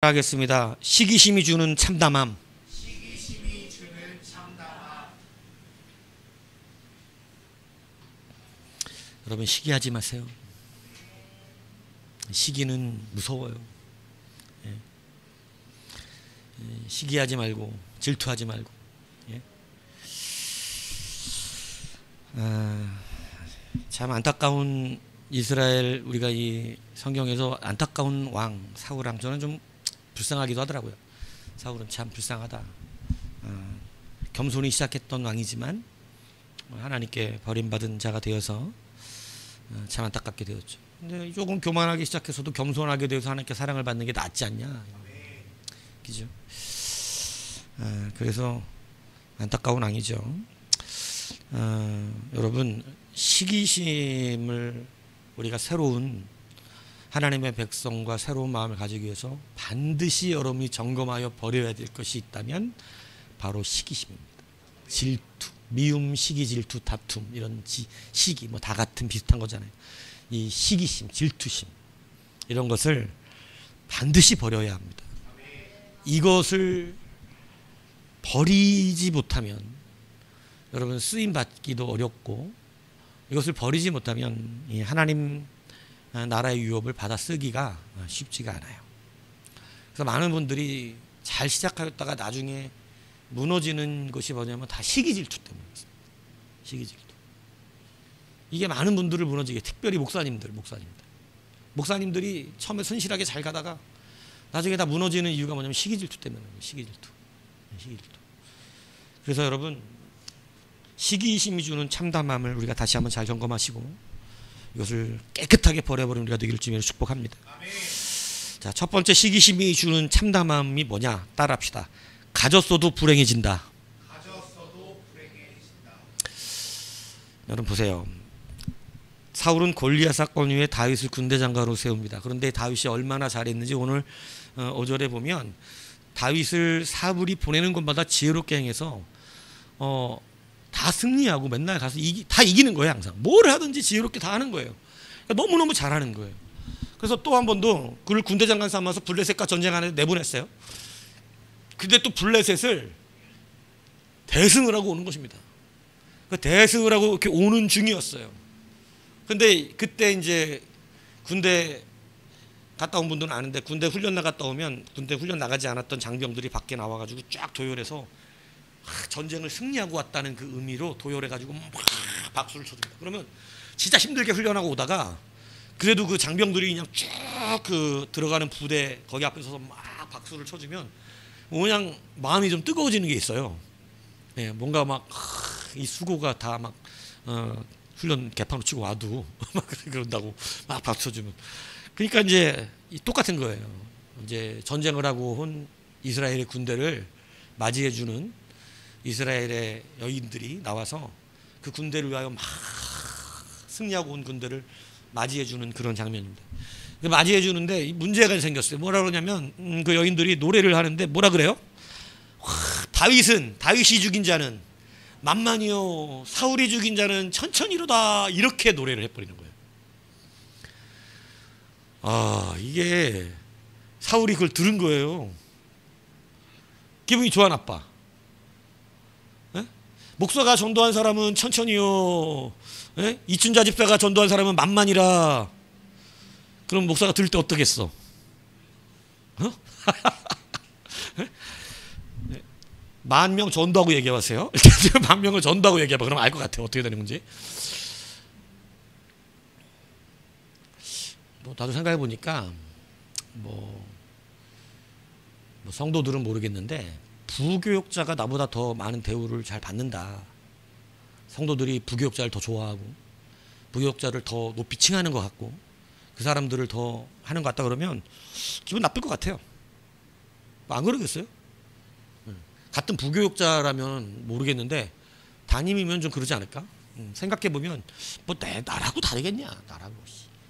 하겠습니다. 시기심이 주는 참담함. 시기심이 주는 참담함. 여러분, 시기하지 마세요. 시기는 무서워요. 시기하지 말고 질투하지 말고. 참 안타까운 이스라엘, 우리가 이 성경에서 안타까운 왕 사울왕, 저는 좀 불쌍하기도 하더라고요. 사울은 참 불쌍하다. 겸손히 시작했던 왕이지만 하나님께 버림받은 자가 되어서 참 안타깝게 되었죠. 근데 조금 교만하게 시작해서도 겸손하게 되어서 하나님께 사랑을 받는 게 낫지 않냐, 그죠? 그래서 안타까운 왕이죠. 여러분, 시기심을 우리가 새로운 하나님의 백성과 새로운 마음을 가지기 위해서 반드시 여러분이 점검하여 버려야 될 것이 있다면 바로 시기심입니다. 질투, 미움, 시기, 질투, 다툼, 이런 시기, 뭐 다 같은 비슷한 거잖아요. 이 시기심, 질투심, 이런 것을 반드시 버려야 합니다. 이것을 버리지 못하면 여러분 쓰임 받기도 어렵고, 이것을 버리지 못하면 이 하나님 나라의 유업을 받아 쓰기가 쉽지가 않아요. 그래서 많은 분들이 잘 시작하였다가 나중에 무너지는 것이 뭐냐면 다 시기 질투 때문입니다. 시기 질투. 이게 많은 분들을 무너지게, 특별히 목사님들이 처음에 성실하게 잘 가다가 나중에 다 무너지는 이유가 뭐냐면 시기 질투 때문입니다. 시기 질투. 그래서 여러분, 시기심이 주는 참담함을 우리가 다시 한번 잘 점검하시고 이것을 깨끗하게 버려버리는 우리가 되기를 주님으로 축복합니다. 아멘. 자, 첫 번째 시기심이 주는 참담함이 뭐냐? 따라합시다. 가졌어도 불행해진다. 가졌어도 불행해진다. 여러분 보세요. 사울은 골리앗 사건 후에 다윗을 군대 장관으로 세웁니다. 그런데 다윗이 얼마나 잘했는지 오늘 5절에 보면 다윗을 사울이 보내는 곳마다 지혜롭게 행해서 다 승리하고 맨날 가서 다 이기는 거예요. 항상 뭘 하든지 지혜롭게 다 하는 거예요. 그러니까 너무너무 잘하는 거예요. 그래서 또 한 번도 그를 군대 장관 삼아서 블레셋과 전쟁하는데 내보냈어요. 근데 또 블레셋을 대승을 하고 오는 것입니다. 그 대승을 하고 이렇게 오는 중이었어요. 근데 그때 이제 군대 갔다 온 분들은 아는데, 군대 훈련 나갔다 오면 군대 훈련 나가지 않았던 장병들이 밖에 나와가지고 쫙 도열해서 전쟁을 승리하고 왔다는 그 의미로 도열해가지고 막 박수를 쳐줍니다. 그러면 진짜 힘들게 훈련하고 오다가 그래도 그 장병들이 그냥 쭉 그 들어가는 부대 거기 앞에 서서 막 박수를 쳐주면 그냥 마음이 좀 뜨거워지는 게 있어요. 뭔가 막 이 수고가 다 막 훈련 개판으로 치고 와도 막 그런다고 막 박수 쳐주면, 그러니까 이제 똑같은 거예요. 이제 전쟁을 하고 온 이스라엘의 군대를 맞이해주는 이스라엘의 여인들이 나와서 그 군대를 위하여 막 승리하고 온 군대를 맞이해주는 그런 장면입니다. 맞이해주는데 문제가 생겼어요. 뭐라 그러냐면 그 여인들이 노래를 하는데 뭐라 그래요? 다윗이 죽인 자는 만만이요, 사울이 죽인 자는 천천히로다, 이렇게 노래를 해버리는 거예요. 이게 사울이 그걸 들은 거예요. 기분이 좋아 나빠? 목사가 전도한 사람은 천천히요, 이춘자 집사가 전도한 사람은 만만이라. 그럼 목사가 들을 때 어떻겠어? 만 명 전도하고 얘기해보세요. 10,000명을 전도하고 얘기해봐. 그럼 알 것 같아요, 어떻게 되는 건지. 나도 생각해보니까 성도들은 모르겠는데 부교육자가 나보다 더 많은 대우를 잘 받는다. 성도들이 부교육자를 더 좋아하고 부교육자를 더 높이 칭하는 것 같고 그 사람들을 더 하는 것 같다 그러면 기분 나쁠 것 같아요. 안 그러겠어요? 같은 부교육자라면 모르겠는데 담임이면 좀 그러지 않을까? 생각해보면 나라고 다르겠냐,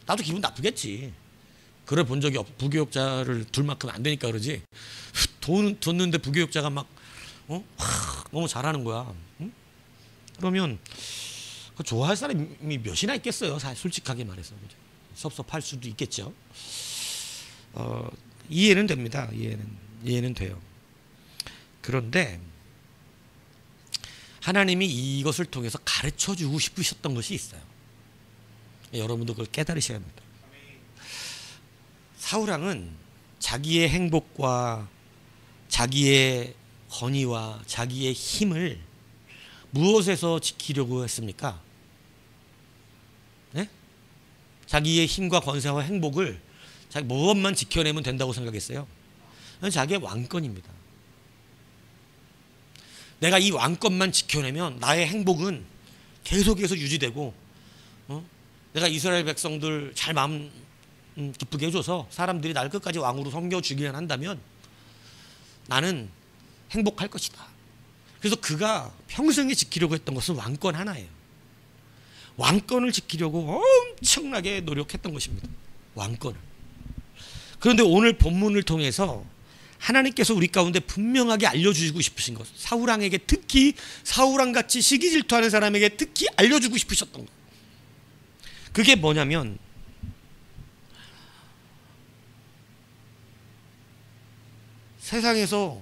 나도 기분 나쁘겠지. 그래 본 적이 부교육자를 둘 만큼 안 되니까 그러지. 돈 줬는데 부교육자가 막 너무 잘하는 거야. 그러면 좋아할 사람이 몇이나 있겠어요. 사실 솔직하게 말해서. 섭섭할 수도 있겠죠. 이해는 됩니다. 이해는 돼요. 그런데 하나님이 이것을 통해서 가르쳐 주고 싶으셨던 것이 있어요. 여러분도 그걸 깨달으셔야 합니다. 사울왕은 자기의 행복과 자기의 권위와 자기의 힘을 무엇에서 지키려고 했습니까? 네? 자기의 힘과 권세와 행복을 자기 무엇만 지켜내면 된다고 생각했어요? 자기의 왕권입니다. 내가 이 왕권만 지켜내면 나의 행복은 계속해서 유지되고, 내가 이스라엘 백성들 잘 마음 기쁘게 해줘서 사람들이 날 끝까지 왕으로 섬겨주기만 한다면 나는 행복할 것이다. 그래서 그가 평생에 지키려고 했던 것은 왕권 하나예요. 왕권을 지키려고 엄청나게 노력했던 것입니다. 왕권을. 그런데 오늘 본문을 통해서 하나님께서 우리 가운데 분명하게 알려주시고 싶으신 것, 사울왕에게 특히 사울왕같이 시기질투하는 사람에게 특히 알려주고 싶으셨던 것, 그게 뭐냐면 세상에서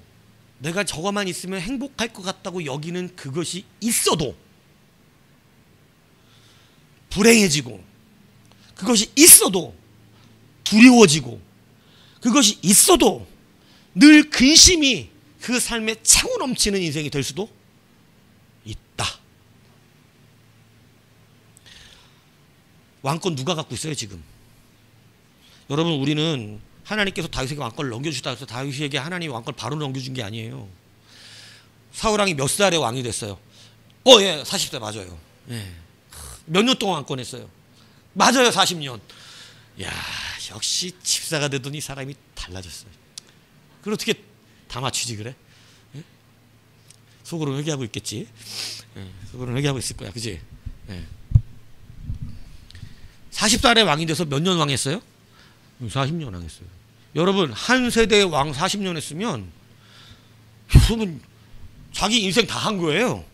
내가 저거만 있으면 행복할 것 같다고 여기는 그것이 있어도 불행해지고, 그것이 있어도 두려워지고, 그것이 있어도 늘 근심이 그 삶에 차고 넘치는 인생이 될 수도 있다. 왕권 누가 갖고 있어요 지금? 여러분, 우리는 하나님께서 다윗에게 왕권을 넘겨주시다 해서 다윗에게 하나님이 왕권을 바로 넘겨준 게 아니에요. 사울왕이 몇 살에 왕이 됐어요? 예, 40세 맞아요. 예. 몇 년 동안 왕권했어요? 맞아요, 40년. 야, 역시 집사가 되더니 사람이 달라졌어요. 그걸 어떻게 다 맞추지 그래? 예? 속으로 회개하고 있겠지. 예, 속으로 회개하고 있을 거야, 그지? 예. 40살에 왕이 돼서 몇 년 왕했어요? 40년 왕했어요. 여러분, 한 세대의 왕 40년 했으면 여러분 자기 인생 다 한 거예요.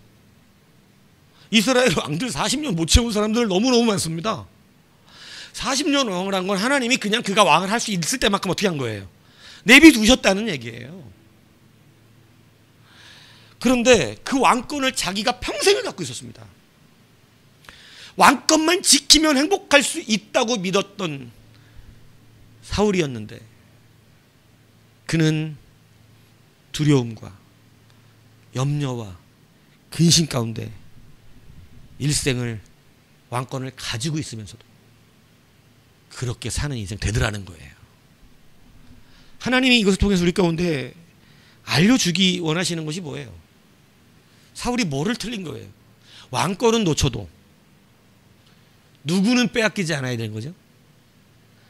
이스라엘 왕들 40년 못 채운 사람들 너무너무 많습니다. 40년 왕을 한 건 하나님이 그냥 그가 왕을 할 수 있을 때만큼 어떻게 한 거예요? 내비두셨다는 얘기예요. 그런데 그 왕권을 자기가 평생을 갖고 있었습니다. 왕권만 지키면 행복할 수 있다고 믿었던 사울이었는데 그는 두려움과 염려와 근심 가운데 일생을 왕권을 가지고 있으면서도 그렇게 사는 인생 되더라는 거예요. 하나님이 이것을 통해서 우리 가운데 알려주기 원하시는 것이 뭐예요? 사울이 뭐를 틀린 거예요? 왕권은 놓쳐도 누구는 빼앗기지 않아야 되는 거죠?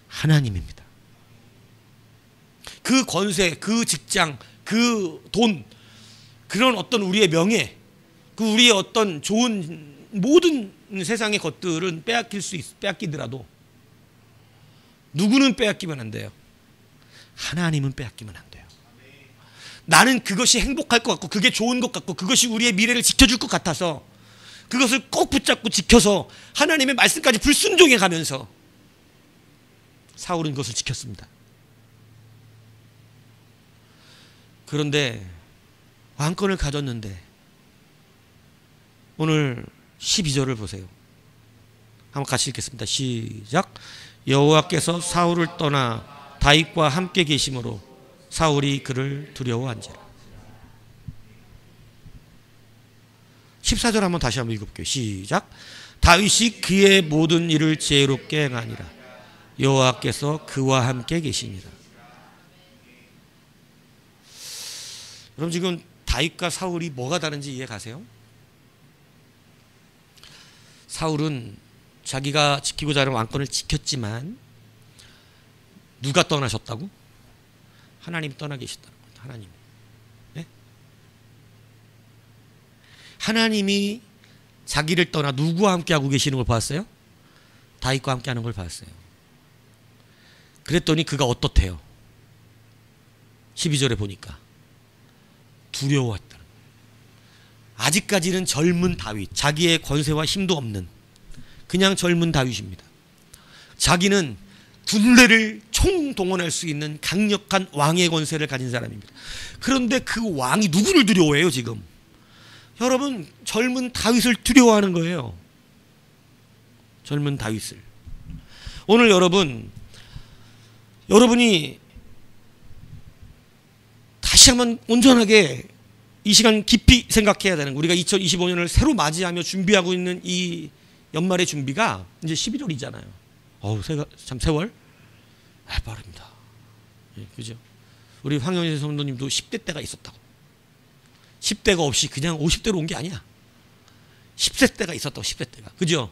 하나님입니다. 그 권세, 그 직장, 그 돈, 그런 어떤 우리의 명예, 그 우리의 어떤 좋은 모든 세상의 것들은 빼앗기더라도 누구는 빼앗기면 안 돼요? 하나님은 빼앗기면 안 돼요. 나는 그것이 행복할 것 같고 그게 좋은 것 같고 그것이 우리의 미래를 지켜줄 것 같아서 그것을 꼭 붙잡고 지켜서 하나님의 말씀까지 불순종해 가면서 사울은 그것을 지켰습니다. 그런데 왕권을 가졌는데 오늘 12절을 보세요. 한번 같이 읽겠습니다. 시작. 여호와께서 사울을 떠나 다윗과 함께 계심으로 사울이 그를 두려워한지라. 14절 한번 다시 한번 읽어볼게요. 시작. 다윗이 그의 모든 일을 지혜롭게 행하니라. 여호와께서 그와 함께 계시니라. 여러분, 지금 다윗과 사울이 뭐가 다른지 이해 가세요? 사울은 자기가 지키고자 하는 왕권을 지켰지만 누가 떠나셨다고? 하나님이 떠나 계시다는 거예요. 하나님. 네? 하나님이 자기를 떠나 누구와 함께 하고 계시는 걸 봤어요? 다윗과 함께 하는 걸 봤어요. 그랬더니 그가 어떻대요? 12절에 보니까 두려워했다는 거예요. 아직까지는 젊은 다윗, 자기의 권세와 힘도 없는 그냥 젊은 다윗입니다. 자기는 군대를 총동원할 수 있는 강력한 왕의 권세를 가진 사람입니다. 그런데 그 왕이 누구를 두려워해요 지금? 여러분, 젊은 다윗을 두려워하는 거예요. 젊은 다윗을. 오늘 여러분이 다시 한번 온전하게 이 시간 깊이 생각해야 되는 거. 우리가 2025년을 새로 맞이하며 준비하고 있는 이 연말의 준비가 이제 11월이잖아요. 참 세월 빠릅니다. 예, 그죠? 우리 황영진 성도님도 10대 때가 있었다고. 10대가 없이 그냥 50대로 온 게 아니야. 10세 때가 있었다고. 10대 때가. 그죠?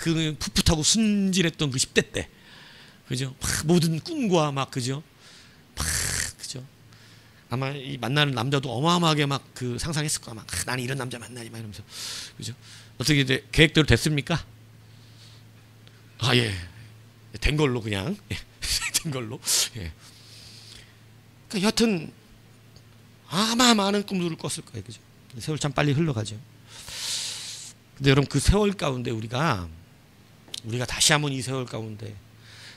그 풋풋하고 순진했던 그 10대 때. 그죠? 모든 꿈과 그죠? 그죠? 아마 이 만나는 남자도 어마어마하게 그 상상했을 거야. 나는 이런 남자 만나지 마 이러면서. 그죠? 어떻게 계획대로 됐습니까? 예. 된 걸로 그냥. 예. 된 걸로. 예. 그러니까 여하튼 아마 많은 꿈들을 꿨을 거예요. 그죠? 세월 참 빨리 흘러가죠. 근데 여러분, 그 세월 가운데 우리가 다시 한번 이 세월 가운데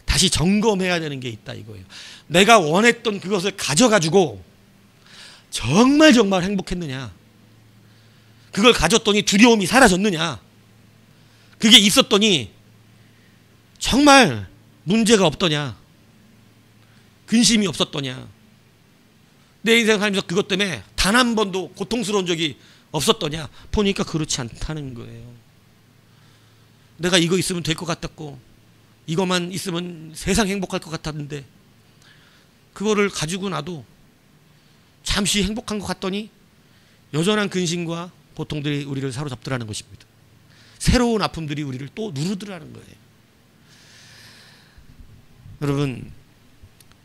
다시 점검해야 되는 게 있다 이거예요. 내가 원했던 그것을 가져가지고 정말 행복했느냐? 그걸 가졌더니 두려움이 사라졌느냐? 그게 있었더니 정말 문제가 없더냐? 근심이 없었더냐? 내 인생 살면서 그것 때문에 단 한 번도 고통스러운 적이 없었더냐? 보니까 그렇지 않다는 거예요. 내가 이거 있으면 될 것 같았고 이것만 있으면 세상 행복할 것 같았는데 그거를 가지고 나도 잠시 행복한 것 같더니 여전한 근심과 고통들이 우리를 사로잡더라는 것입니다. 새로운 아픔들이 우리를 또 누르더라는 거예요. 여러분,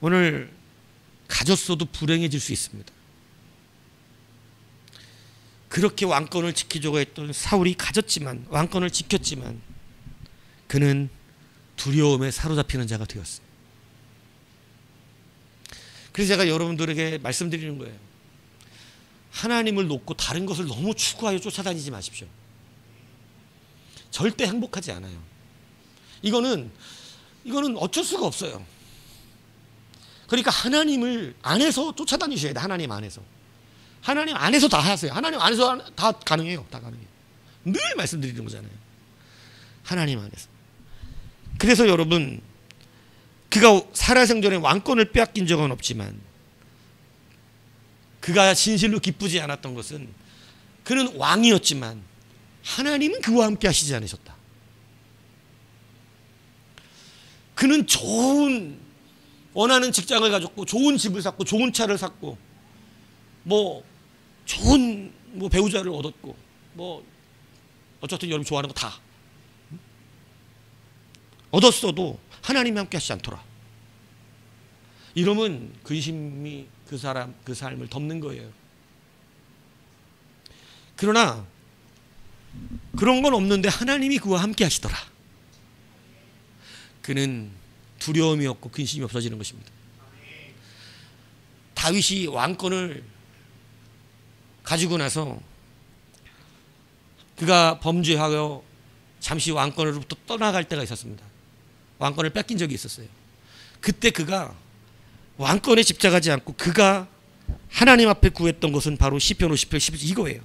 오늘 가졌어도 불행해질 수 있습니다. 그렇게 왕권을 지키려고 했던 사울이 가졌지만, 왕권을 지켰지만 그는 두려움에 사로잡히는 자가 되었어요. 그래서 제가 여러분들에게 말씀드리는 거예요. 하나님을 놓고 다른 것을 너무 추구하여 쫓아다니지 마십시오. 절대 행복하지 않아요. 이거는 어쩔 수가 없어요. 그러니까 하나님을 안에서 쫓아다니셔야 돼. 하나님 안에서. 하나님 안에서 다 하세요. 하나님 안에서 다 가능해요. 다 가능해요. 늘 말씀드리는 거잖아요. 하나님 안에서. 그래서 여러분, 그가 살아생전에 왕권을 빼앗긴 적은 없지만 그가 진실로 기쁘지 않았던 것은 그는 왕이었지만 하나님은 그와 함께 하시지 않으셨다. 그는 원하는 직장을 가졌고 좋은 집을 샀고 좋은 차를 샀고 좋은 배우자를 얻었고 어쨌든 여러분 좋아하는 거 다 얻었어도 하나님이 함께 하시지 않더라. 이러면 근심이 그 삶을 덮는 거예요. 그러나 그런 건 없는데 하나님이 그와 함께 하시더라. 그는 두려움이 없고 근심이 없어지는 것입니다. 다윗이 왕권을 가지고 나서 그가 범죄하여 잠시 왕권으로부터 떠나갈 때가 있었습니다. 왕권을 뺏긴 적이 있었어요. 그때 그가 왕권에 집착하지 않고 그가 하나님 앞에 구했던 것은 바로 시편 50편 11절 이거예요.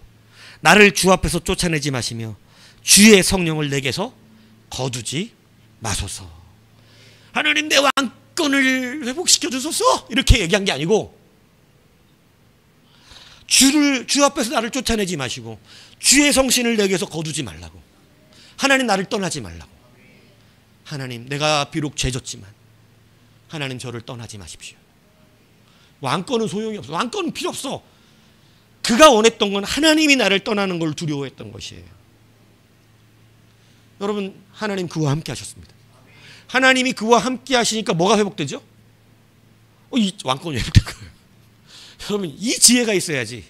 나를 주 앞에서 쫓아내지 마시며 주의 성령을 내게서 거두지 마소서. 하나님, 내 왕권을 회복시켜 주소서 이렇게 얘기한 게 아니고 주 앞에서 나를 쫓아내지 마시고 주의 성신을 내게서 거두지 말라고. 하나님, 나를 떠나지 말라고. 하나님, 내가 비록 죄졌지만 하나님, 저를 떠나지 마십시오. 왕권은 소용이 없어. 왕권은 필요 없어. 그가 원했던 건 하나님이 나를 떠나는 걸 두려워했던 것이에요. 여러분, 하나님 그와 함께 하셨습니다. 하나님이 그와 함께 하시니까 뭐가 회복되죠? 이 왕권이 회복된 거예요. 여러분, 이 지혜가 있어야지.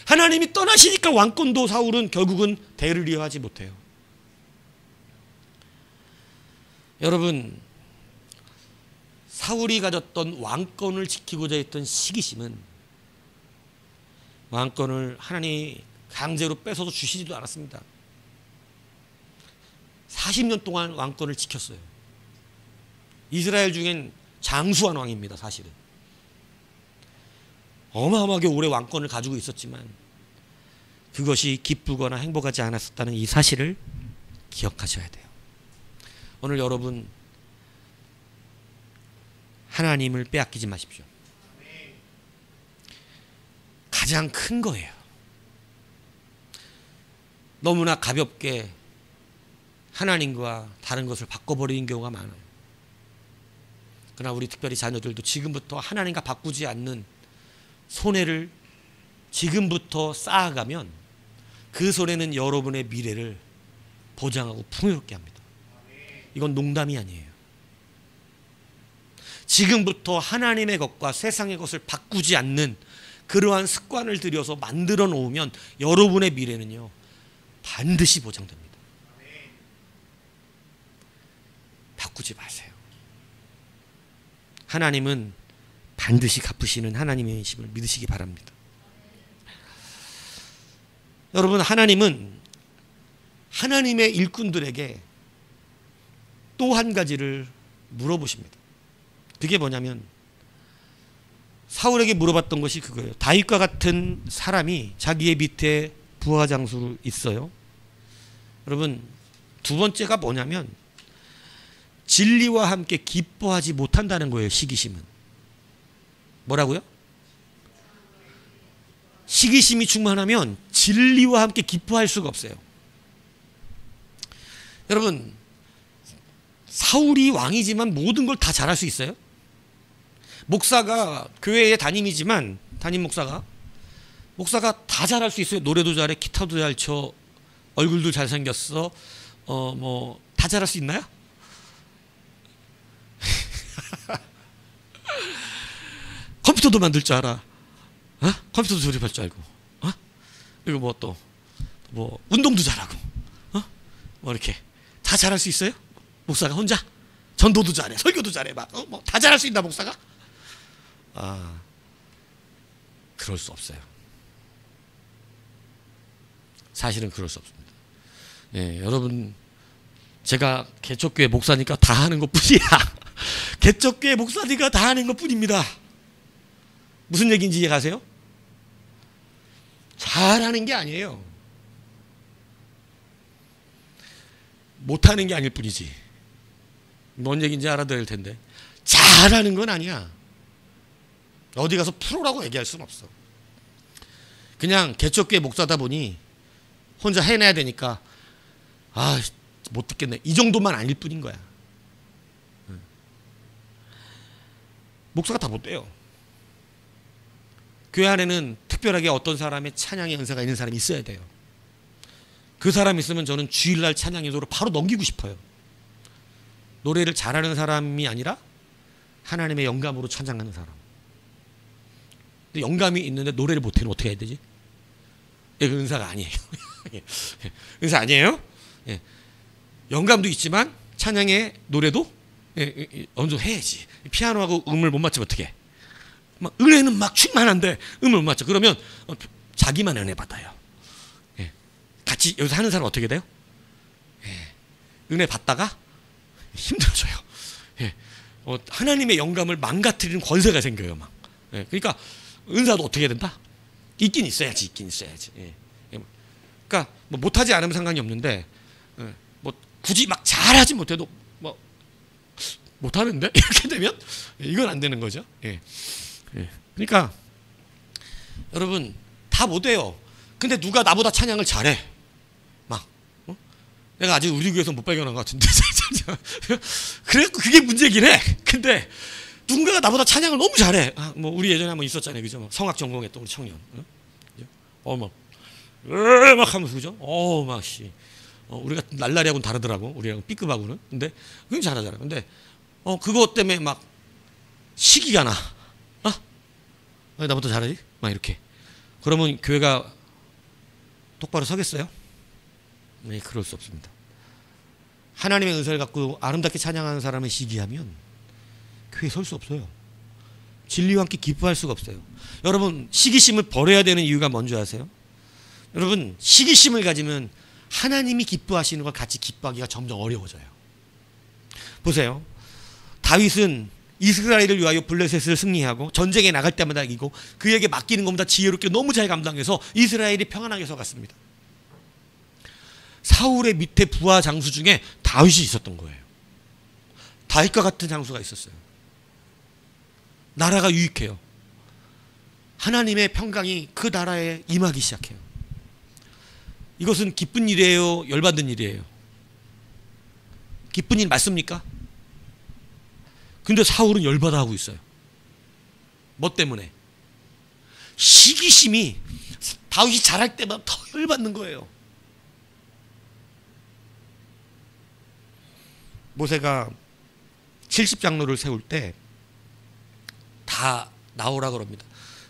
하나님이 떠나시니까 왕권도 사울은 결국은 대를 이어하지 못해요. 여러분, 사울이 가졌던 왕권을 지키고자 했던 시기심은 왕권을 하나님이 강제로 뺏어서 주시지도 않았습니다. 40년 동안 왕권을 지켰어요. 이스라엘 중엔 장수한 왕입니다. 사실은 어마어마하게 오래 왕권을 가지고 있었지만 그것이 기쁘거나 행복하지 않았었다는 이 사실을 기억하셔야 돼요. 오늘 여러분 하나님을 빼앗기지 마십시오. 가장 큰 거예요. 너무나 가볍게 하나님과 다른 것을 바꿔버리는 경우가 많아요. 그러나 우리 특별히 자녀들도 지금부터 하나님과 바꾸지 않는 손해를 지금부터 쌓아가면 그 손해는 여러분의 미래를 보장하고 풍요롭게 합니다. 이건 농담이 아니에요. 지금부터 하나님의 것과 세상의 것을 바꾸지 않는 그러한 습관을 들여서 만들어 놓으면 여러분의 미래는요 반드시 보장됩니다. 바꾸지 마세요. 하나님은 반드시 갚으시는 하나님이심을 믿으시기 바랍니다. 여러분, 하나님은 하나님의 일꾼들에게 또 한 가지를 물어보십니다. 그게 뭐냐면 사울에게 물어봤던 것이 그거예요. 다윗과 같은 사람이 자기의 밑에 부하 장수로 있어요. 여러분, 두 번째가 뭐냐면 진리와 함께 기뻐하지 못한다는 거예요. 시기심은. 뭐라고요? 시기심이 충만하면 진리와 함께 기뻐할 수가 없어요. 여러분, 사울이 왕이지만 모든 걸 다 잘할 수 있어요? 목사가 교회의 담임 목사가 다 잘할 수 있어요. 노래도 잘해, 기타도 잘 쳐, 얼굴도 잘생겼어, 다 잘할 수 있나요? 컴퓨터도 만들 줄 알아. 컴퓨터도 조립할 줄 알고. 그리고 운동도 잘하고. 이렇게 다 잘할 수 있어요? 목사가 혼자? 전도도 잘해, 설교도 잘해, 다 잘할 수 있나 목사가? 그럴 수 없어요. 사실은 그럴 수 없습니다. 예, 여러분, 제가 개척교회 목사니까 다 하는 것뿐이야. 개척교회 목사니까 다 하는 것뿐입니다. 무슨 얘기인지 이해가세요? 잘하는 게 아니에요. 못하는 게 아닐 뿐이지. 뭔 얘기인지 알아들을 텐데 잘하는 건 아니야. 어디 가서 프로라고 얘기할 수는 없어. 그냥 개척교회 목사다 보니 혼자 해내야 되니까 못 듣겠네, 이 정도만 아닐 뿐인 거야. 목사가 다 못돼요. 교회 안에는 특별하게 어떤 사람의 찬양의 은사가 있는 사람이 있어야 돼요. 그 사람이 있으면 저는 주일날 찬양 예도로 바로 넘기고 싶어요. 노래를 잘하는 사람이 아니라 하나님의 영감으로 찬양하는 사람. 근데 영감이 있는데 노래를 못해는 어떻게 해야 되지? 그 은사가 아니에요. 은사 아니에요? 예. 영감도 있지만 찬양의 노래도 어느 정도 해야지. 피아노하고 음을 못 맞추면 어떻게 해? 은혜는 막 충만한데 음을 못 맞춰. 그러면 자기만 은혜 받아요. 예. 같이 여기서 하는 사람 어떻게 돼요? 예. 은혜 받다가 힘들어져요. 예. 하나님의 영감을 망가뜨리는 권세가 생겨요. 막. 예. 그러니까 은사도 어떻게 된다? 있긴 있어야지. 예. 그러니까 못하지 않으면 상관이 없는데 굳이 막 잘하지 못해도 못하는데 이렇게 되면 이건 안 되는 거죠. 예. 그러니까 여러분 다 못해요. 근데 누가 나보다 찬양을 잘해? 내가 아직 우리 교회에서 못 발견한 것 같은데. 그래 그게 문제긴 해. 근데 누군가가 나보다 찬양을 너무 잘해. 우리 예전에 한번 있었잖아요, 그죠? 성악 전공했던 우리 청년. 막 하면서 그죠? 우리가 날라리하고는 다르더라고. 우리랑 B급하고는. 근데 그게 잘하잖아. 근데 그것 때문에 막 시기가 나. 나보다 잘하지? 막 이렇게. 그러면 교회가 똑바로 서겠어요? 네, 그럴 수 없습니다. 하나님의 은사를 갖고 아름답게 찬양하는 사람을 시기하면 교회에 설 수 없어요. 진리와 함께 기뻐할 수가 없어요. 여러분, 시기심을 버려야 되는 이유가 뭔지 아세요? 여러분, 시기심을 가지면 하나님이 기뻐하시는 걸 같이 기뻐하기가 점점 어려워져요. 보세요. 다윗은 이스라엘을 위하여 블레셋을 승리하고 전쟁에 나갈 때마다 이기고 그에게 맡기는 것보다 지혜롭게 너무 잘 감당해서 이스라엘이 평안하게 서갔습니다. 사울의 밑에 부하 장수 중에 다윗이 있었던 거예요. 다윗과 같은 장수가 있었어요. 나라가 유익해요. 하나님의 평강이 그 나라에 임하기 시작해요. 이것은 기쁜 일이에요? 열받는 일이에요? 기쁜 일 맞습니까? 근데 사울은 열받아 하고 있어요. 뭐 때문에? 시기심이 다윗이 잘할 때만 더 열받는 거예요. 모세가 70장로를 세울 때 다 나오라 그럽니다.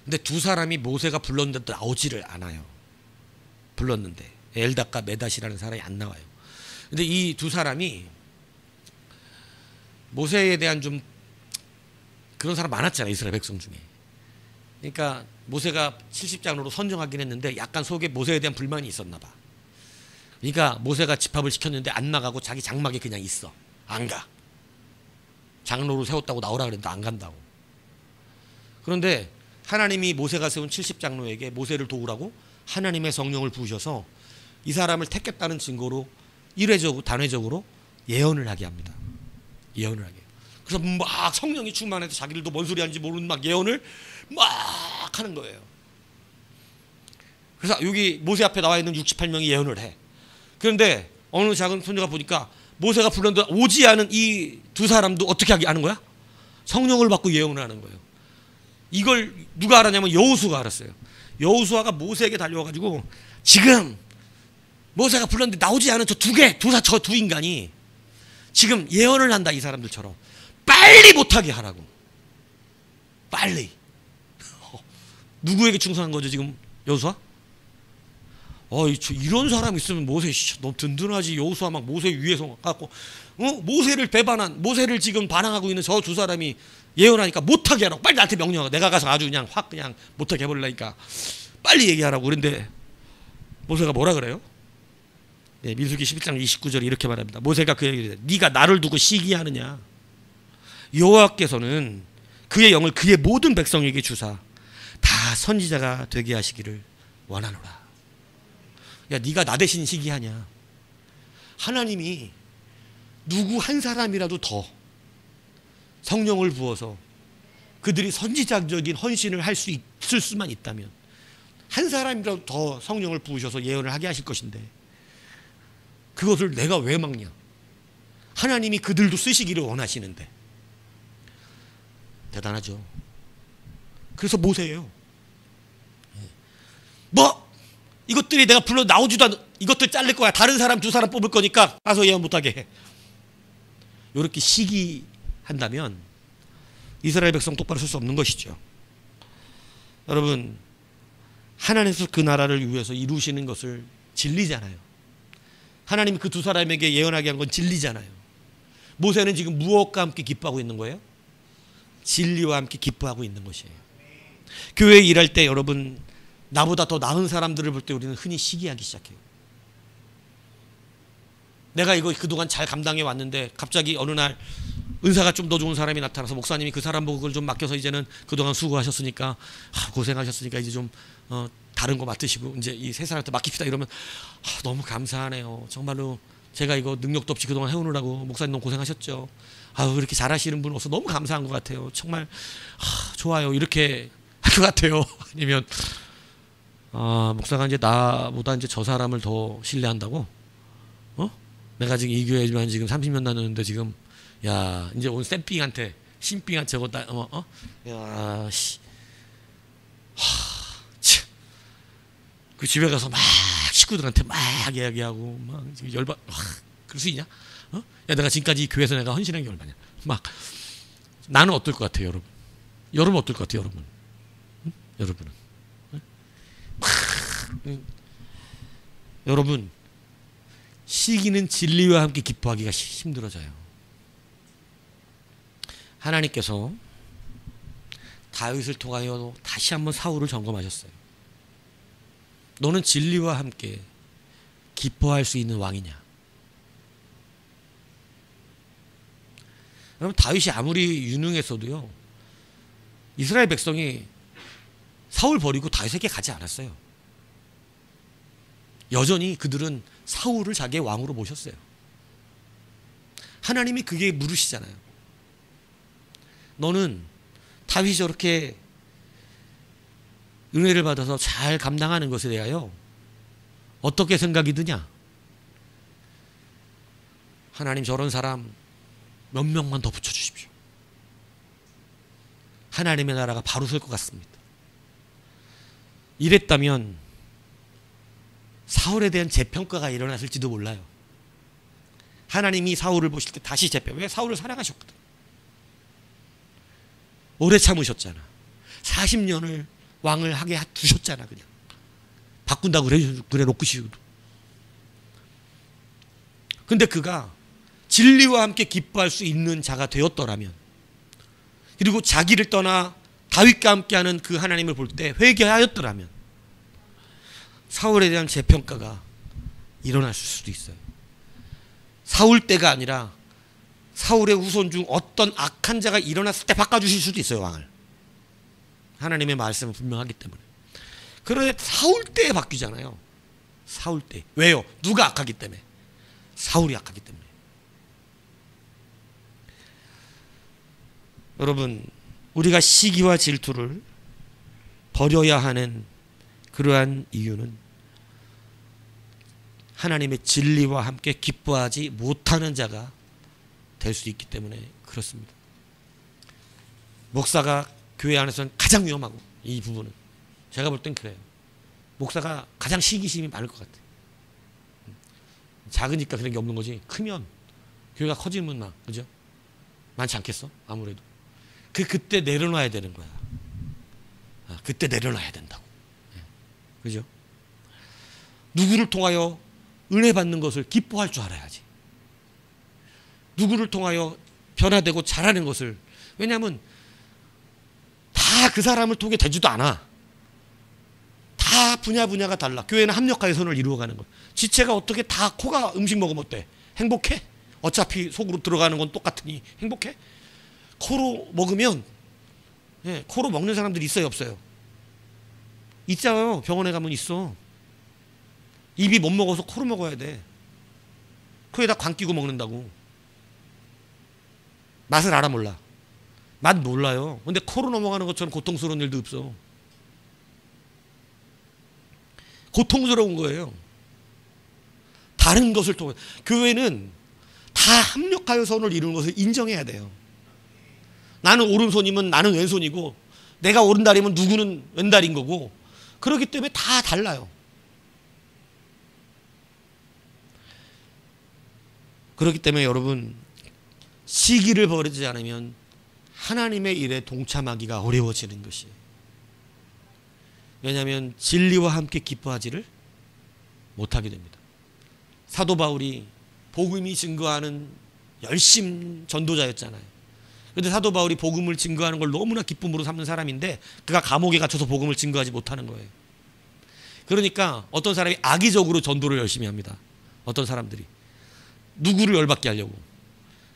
근데 두 사람이 모세가 불렀는데 나오지를 않아요. 불렀는데 엘닷과 메닷이라는 사람이 안 나와요. 근데 이 두 사람이 모세에 대한 좀 그런 사람 많았잖아요. 이스라엘 백성 중에. 그러니까 모세가 70장로로 선정하긴 했는데 약간 속에 모세에 대한 불만이 있었나 봐. 그러니까 모세가 집합을 시켰는데 안 나가고 자기 장막에 그냥 있어. 안 가. 장로로 세웠다고 나오라 그랬는데 안 간다고. 그런데 하나님이 모세가 세운 70장로에게 모세를 도우라고 하나님의 성령을 부으셔서 이 사람을 택했다는 증거로 일회적으로 단회적으로 예언을 하게 합니다. 예언을 하게. 그래서 막 성령이 충만해서 자기들도 뭔 소리 하는지 모르는 막 예언을 막 하는 거예요. 그래서 여기 모세 앞에 나와 있는 68명이 예언을 해. 그런데 어느 작은 손녀가 보니까 모세가 불렀는데 오지 않은 이 두 사람도 어떻게 하는 거야? 성령을 받고 예언을 하는 거예요. 이걸 누가 알았냐면 여호수아가 알았어요. 여호수아가 모세에게 달려와가지고 지금 모세가 불렀는데 나오지 않은 저 두 인간이 지금 예언을 한다. 이 사람들처럼 빨리 못하게 하라고. 빨리. 누구에게 충성한 거죠 지금 여호수아? 이런 사람 있으면 모세 너무 든든하지. 여호수아 막 모세 위에서 갖고 모세를 배반한 모세를 지금 반항하고 있는 저 두 사람이 예언하니까 못하게 하라고. 빨리 나한테 명령하고 내가 가서 아주 그냥 확 그냥 못하게 해버리니까 빨리 얘기하라고. 그런데 모세가 뭐라 그래요? 네, 민수기 11장 29절에 이렇게 말합니다. 모세가 그에게 이르되 네가 나를 두고 시기하느냐. 여호와께서는 그의 영을 그의 모든 백성에게 주사 다 선지자가 되게 하시기를 원하노라. 야, 네가 나 대신 시기하냐. 하나님이 누구 한 사람이라도 더 성령을 부어서 그들이 선지자적인 헌신을 할 수 있을 수만 있다면 한 사람이라도 더 성령을 부으셔서 예언을 하게 하실 것인데 그것을 내가 왜 막냐. 하나님이 그들도 쓰시기를 원하시는데. 대단하죠. 그래서 모세예요. 뭐 이것들이 내가 불러 나오지도 않은 이것들 자를 거야. 다른 사람 두 사람 뽑을 거니까 가서 예언 못하게 해. 이렇게 시기한다면 이스라엘 백성 똑바로 쓸 수 없는 것이죠. 여러분, 하나님께서 그 나라를 위해서 이루시는 것을 진리잖아요. 하나님이 그 두 사람에게 예언하게 한 건 진리잖아요. 모세는 지금 무엇과 함께 기뻐하고 있는 거예요? 진리와 함께 기뻐하고 있는 것이에요. 교회에 일할 때 여러분, 나보다 더 나은 사람들을 볼 때 우리는 흔히 시기하기 시작해요. 내가 이거 그동안 잘 감당해 왔는데 갑자기 어느 날 은사가 좀 더 좋은 사람이 나타나서 목사님이 그 사람 보고 그걸 좀 맡겨서 이제는 그동안 수고하셨으니까 고생하셨으니까 이제 좀 다른 거 맡으시고 이제 이 세 사람한테 맡깁시다 이러면 너무 감사하네요. 정말로 제가 이거 능력도 없이 그동안 해오느라고 목사님 너무 고생하셨죠. 이렇게 잘하시는 분 없어 너무 감사한 것 같아요. 정말 좋아요. 이렇게 할 것 같아요. 아니면 목사가 이제 나보다 이제 저 사람을 더 신뢰한다고? 내가 지금 이 교회지만 지금 30년 다녔는데 지금 야 이제 온 쌤삥한테 신삥한테 저거 야 씨. 그 집에 가서 막 식구들한테 막 이야기하고 막 열받 그럴 수 있냐? 야 내가 지금까지 이 교회에서 내가 헌신한 게 얼마냐? 막 나는 어떨 것 같아요, 여러분? 여러분 어떨 것 같아요, 여러분? 응? 여러분은? 여러분 시기는 진리와 함께 기뻐하기가 힘들어져요. 하나님께서 다윗을 통하여 다시 한번 사울을 점검하셨어요. 너는 진리와 함께 기뻐할 수 있는 왕이냐? 여러분 다윗이 아무리 유능했어도요 이스라엘 백성이 사울 버리고 다윗에게 가지 않았어요. 여전히 그들은 사울을 자기의 왕으로 모셨어요. 하나님이 그게 물으시잖아요. 너는 다윗이 저렇게 은혜를 받아서 잘 감당하는 것에 대하여 어떻게 생각이 드냐? 하나님 저런 사람 몇 명만 더 붙여주십시오. 하나님의 나라가 바로 설 것 같습니다. 이랬다면 사울에 대한 재평가가 일어났을지도 몰라요. 하나님이 사울을 보실 때 다시 재평가. 왜? 사울을 사랑하셨거든. 오래 참으셨잖아. 40년을 왕을 하게 두셨잖아. 그냥 바꾼다고 그래 놓고 싶어도. 근데 그가 진리와 함께 기뻐할 수 있는 자가 되었더라면, 그리고 자기를 떠나 다윗과 함께하는 그 하나님을 볼 때 회개하였더라면 사울에 대한 재평가가 일어났을 수도 있어요. 사울 때가 아니라 사울의 후손 중 어떤 악한 자가 일어났을 때 바꿔주실 수도 있어요, 왕을. 하나님의 말씀은 분명하기 때문에. 그런데 사울 때에 바뀌잖아요. 사울 때. 왜요? 누가 악하기 때문에? 사울이 악하기 때문에. 여러분, 우리가 시기와 질투를 버려야 하는 그러한 이유는 하나님의 진리와 함께 기뻐하지 못하는 자가 될 수 있기 때문에 그렇습니다. 목사가 교회 안에서는 가장 위험하고, 이 부분은 제가 볼 땐 그래요. 목사가 가장 시기심이 많을 것 같아요. 작으니까 그런 게 없는 거지, 크면 교회가 커지면 막, 그죠? 많지 않겠어? 아무래도 그때 내려놔야 되는 거야. 그때 내려놔야 된다고. 그죠? 누구를 통하여 은혜 받는 것을 기뻐할 줄 알아야지. 누구를 통하여 변화되고 잘하는 것을. 왜냐하면 다 그 사람을 통해 되지도 않아. 다 분야가 달라. 교회는 합력하여 선을 이루어가는 것. 지체가 어떻게 다 코가 음식 먹으면 어때? 행복해? 어차피 속으로 들어가는 건 똑같으니 행복해? 코로 먹으면, 코로 먹는 사람들이 있어요, 없어요? 있잖아요. 병원에 가면 있어. 입이 못 먹어서 코로 먹어야 돼. 코에다 관 끼고 먹는다고. 맛을 알아 몰라? 맛 몰라요. 근데 코로 넘어가는 것처럼 고통스러운 일도 없어. 고통스러운 거예요. 다른 것을 통해. 교회는 다 합력하여 선을 이루는 것을 인정해야 돼요. 나는 오른손이면 나는 왼손이고, 내가 오른다리면 누구는 왼다리인 거고, 그렇기 때문에 다 달라요. 그렇기 때문에 여러분, 시기를 버리지 않으면 하나님의 일에 동참하기가 어려워지는 것이에요. 왜냐하면 진리와 함께 기뻐하지를 못하게 됩니다. 사도 바울이 복음이 증거하는 열심 전도자였잖아요. 그런데 사도 바울이 복음을 증거하는 걸 너무나 기쁨으로 삼는 사람인데 그가 감옥에 갇혀서 복음을 증거하지 못하는 거예요. 그러니까 어떤 사람이 악의적으로 전도를 열심히 합니다. 어떤 사람들이 누구를 열받게 하려고,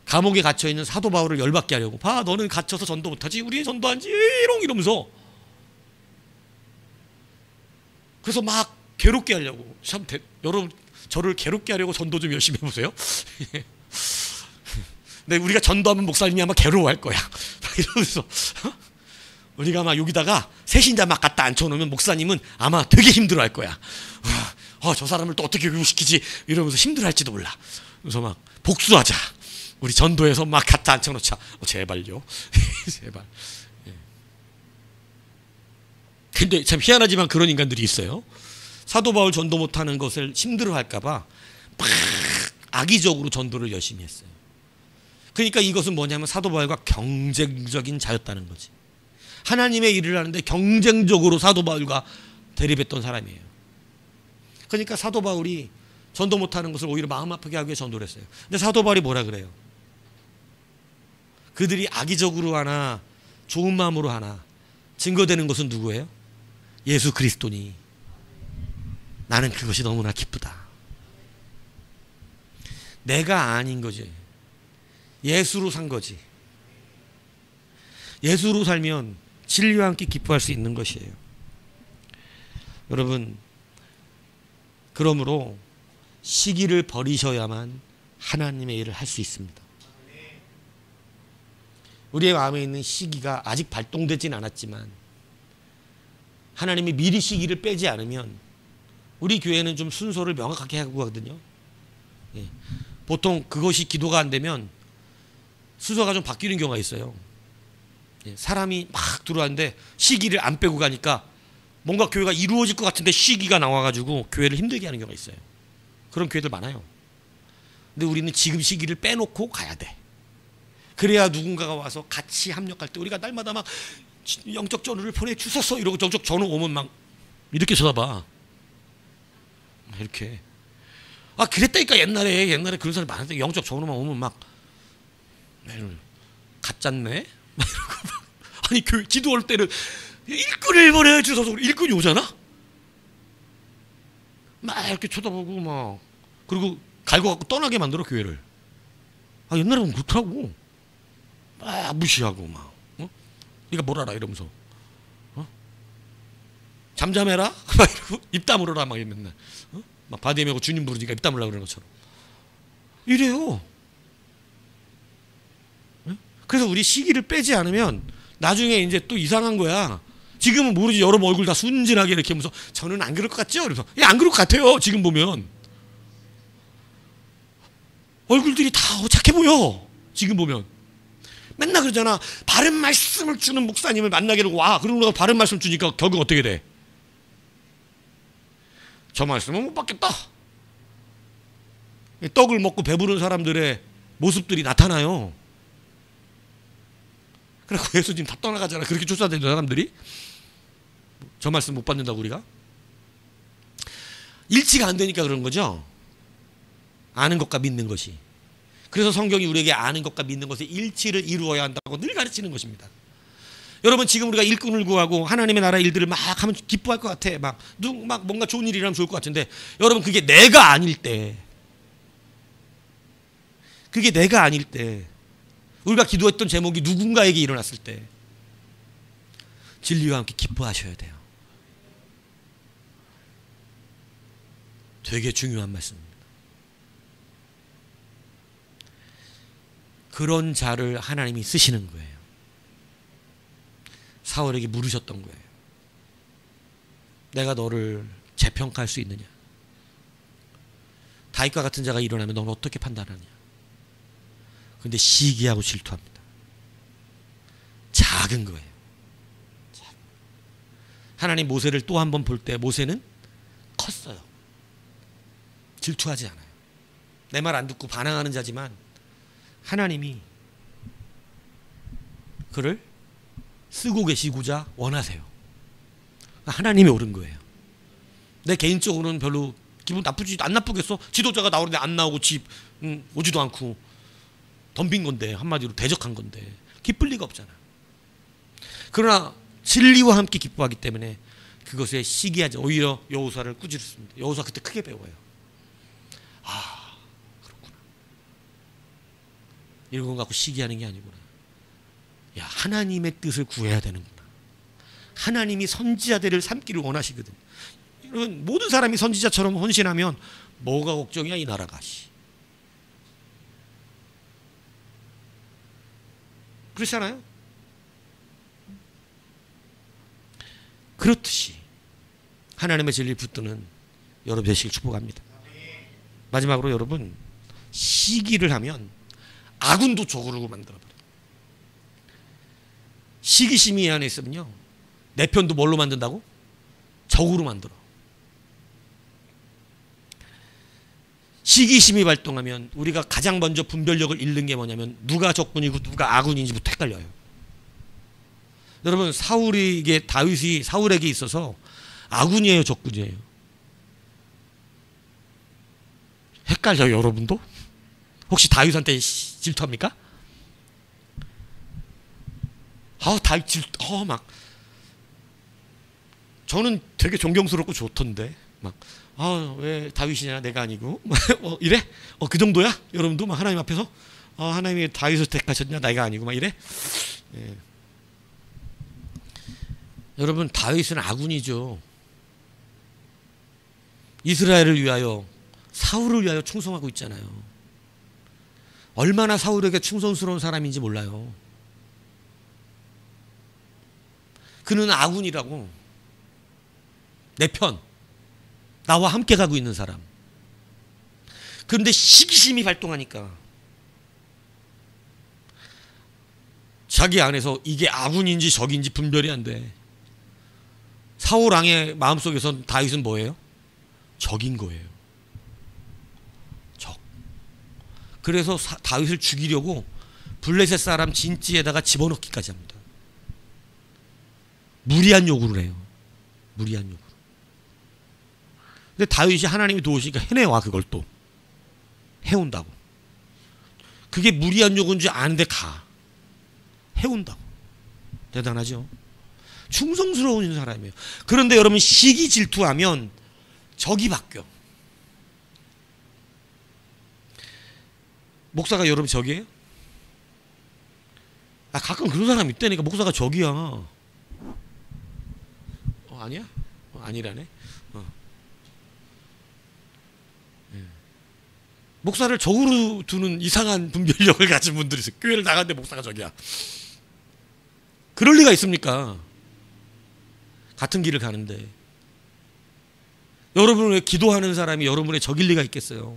감옥에 갇혀있는 사도 바울을 열받게 하려고. 봐, 너는 갇혀서 전도 못하지, 우리 전도한지 이러면서. 그래서 막 괴롭게 하려고. 참 여러분, 저를 괴롭게 하려고 전도 좀 열심히 해보세요. 근데 우리가 전도하면 목사님이 아마 괴로워할 거야. 이러면서 우리가 막 여기다가 새신자 막 갖다 앉혀놓으면 목사님은 아마 되게 힘들어할 거야. 저 사람을 또 어떻게 교육시키지 이러면서 힘들어할지도 몰라. 그래서 막 복수하자. 우리 전도해서 막 갖다 앉혀놓자. 제발요. 제발. 근데 참 희한하지만 그런 인간들이 있어요. 사도 바울 전도 못하는 것을 힘들어할까봐 막 악의적으로 전도를 열심히 했어요. 그러니까 이것은 뭐냐면 사도 바울과 경쟁적인 자였다는 거지. 하나님의 일을 하는데 경쟁적으로 사도 바울과 대립했던 사람이에요. 그러니까 사도 바울이 전도 못하는 것을 오히려 마음 아프게 하기 위해 전도를 했어요. 근데 사도 바울이 뭐라 그래요? 그들이 악의적으로 하나 좋은 마음으로 하나 증거되는 것은 누구예요? 예수 그리스도니 나는 그것이 너무나 기쁘다. 내가 아닌 거지. 예수로 산 거지. 예수로 살면 진리와 함께 기뻐할 수 있는 것이에요. 여러분, 그러므로 시기를 버리셔야만 하나님의 일을 할 수 있습니다. 우리의 마음에 있는 시기가 아직 발동되진 않았지만 하나님이 미리 시기를 빼지 않으면 우리 교회는 좀 순서를 명확하게 하고 하거든요. 예. 보통 그것이 기도가 안 되면 순서가 좀 바뀌는 경우가 있어요. 예. 사람이 막 들어왔는데 시기를 안 빼고 가니까 뭔가 교회가 이루어질 것 같은데 시기가 나와가지고 교회를 힘들게 하는 경우가 있어요. 그런 교회들 많아요. 근데 우리는 지금 시기를 빼놓고 가야 돼. 그래야 누군가가 와서 같이 합력할 때 우리가 날마다 막 영적 전우를 보내주셨어 이러고 영적 전우 오면 막 이렇게 쳐다봐. 이렇게. 아 그랬다니까 옛날에 그런 사람이 많은데 영적 전우만 오면 막 가짰네? 막 이러고 막. 아니 교회 기도할 때는 일꾼을 보내주셔서 일꾼이 오잖아? 막 이렇게 쳐다보고 막 그리고 갈고 갖고 떠나게 만들어 교회를. 아 옛날에는 그렇더라고. 막 무시하고 막 네가 뭘 알아 이러면서 잠잠해라 막 이러고 입 다물어라 막 맨날 막 바디에 메고 주님 부르니까 입 다물라 그러는 것처럼 이래요. 그래서 우리 시기를 빼지 않으면 나중에 이제 또 이상한 거야. 지금은 모르지. 여러분 얼굴 다 순진하게 이렇게 하면서 저는 안 그럴 것 같죠? 그래서 안 그럴 것 같아요. 지금 보면 얼굴들이 다 착해 보여. 지금 보면 맨날 그러잖아. 바른 말씀을 주는 목사님을 만나기로 와. 그러고 나서 바른 말씀 주니까 결국 어떻게 돼? 저 말씀은 못 받겠다. 떡을 먹고 배부른 사람들의 모습들이 나타나요. 그래서 예수님 다 떠나가잖아. 그렇게 쫓아다니는 사람들이. 저 말씀 못 받는다고 우리가? 일치가 안 되니까 그런 거죠. 아는 것과 믿는 것이. 그래서 성경이 우리에게 아는 것과 믿는 것의 일치를 이루어야 한다고 늘 가르치는 것입니다. 여러분 지금 우리가 일꾼을 구하고 하나님의 나라 일들을 막 하면 기뻐할 것 같아. 막 뭔가 좋은 일이 일어나면 좋을 것 같은데 여러분 그게 내가 아닐 때 우리가 기도했던 제목이 누군가에게 일어났을 때 진리와 함께 기뻐하셔야 돼요. 되게 중요한 말씀입니다. 그런 자를 하나님이 쓰시는 거예요. 사울에게 물으셨던 거예요. 내가 너를 재평가할 수 있느냐? 다윗과 같은 자가 일어나면 너는 어떻게 판단하느냐? 그런데 시기하고 질투합니다. 작은 거예요. 하나님 모세를 또 한 번 볼 때 모세는 컸어요. 질투하지 않아요. 내 말 안 듣고 반항하는 자지만 하나님이 그를 쓰고 계시고자 원하세요. 하나님이 옳은 거예요. 내 개인적으로는 별로 기분 안 나쁘겠어? 지도자가 나오는데 안 나오고 오지도 않고 덤빈 건데 한마디로 대적한 건데 기쁠 리가 없잖아. 그러나 진리와 함께 기뻐하기 때문에 그것에 시기하지. 오히려 여호수아를 꾸짖었습니다. 여호수아 그때 크게 배워요. 아 그렇구나. 이런 거 갖고 시기하는 게 아니구나. 야 하나님의 뜻을 구해야 되는구나. 하나님이 선지자들을 삼기를 원하시거든. 여러분 모든 사람이 선지자처럼 헌신하면 뭐가 걱정이야 이 나라가. 그렇지 않아요? 그렇듯이 하나님의 진리를 붙드는 여러분 되시길 축복합니다. 마지막으로 여러분 시기를 하면 아군도 적으로 만들어버려요. 시기심이 안에 있으면요 내 편도 뭘로 만든다고? 적으로 만들어. 시기심이 발동하면 우리가 가장 먼저 분별력을 잃는 게 뭐냐면 누가 적군이고 누가 아군인지부터 헷갈려요. 여러분 다윗이 사울에게 있어서 아군이에요 적군이에요? 헷갈려요 여러분도? 혹시 다윗한테 질투합니까? 다윗 막 저는 되게 존경스럽고 좋던데 막 왜 다윗이냐 내가 아니고 이래? 그 정도야? 여러분도 막 하나님 앞에서 하나님이 다윗을 택하셨냐 내가 아니고 막 이래? 예. 여러분, 다윗은 아군이죠. 이스라엘을 위하여, 사울을 위하여 충성하고 있잖아요. 얼마나 사울에게 충성스러운 사람인지 몰라요. 그는 아군이라고. 내 편, 나와 함께 가고 있는 사람. 그런데 시기심이 발동하니까 자기 안에서 이게 아군인지 적인지 분별이 안 돼. 사울 왕의 마음속에선 다윗은 뭐예요? 적인 거예요. 적. 그래서 다윗을 죽이려고 블레셋 사람 진지에다가 집어넣기까지 합니다. 무리한 요구를 해요. 무리한 요구. 근데 다윗이 하나님이 도우시니까 해내와. 그걸 또 해온다고. 그게 무리한 요구인 줄 아는데 가. 해온다고. 대단하죠. 충성스러운 사람이에요. 그런데 여러분, 시기 질투하면 적이 바뀌어. 목사가 여러분 적이에요? 가끔 그런 사람 있다니까. 목사가 적이야. 아니야? 아니라네. 목사를 적으로 두는 이상한 분별력을 가진 분들이 있어요. 교회를 나가는데 목사가 적이야. 그럴 리가 있습니까? 같은 길을 가는데. 여러분을 왜 기도하는 사람이 여러분의 적일 리가 있겠어요?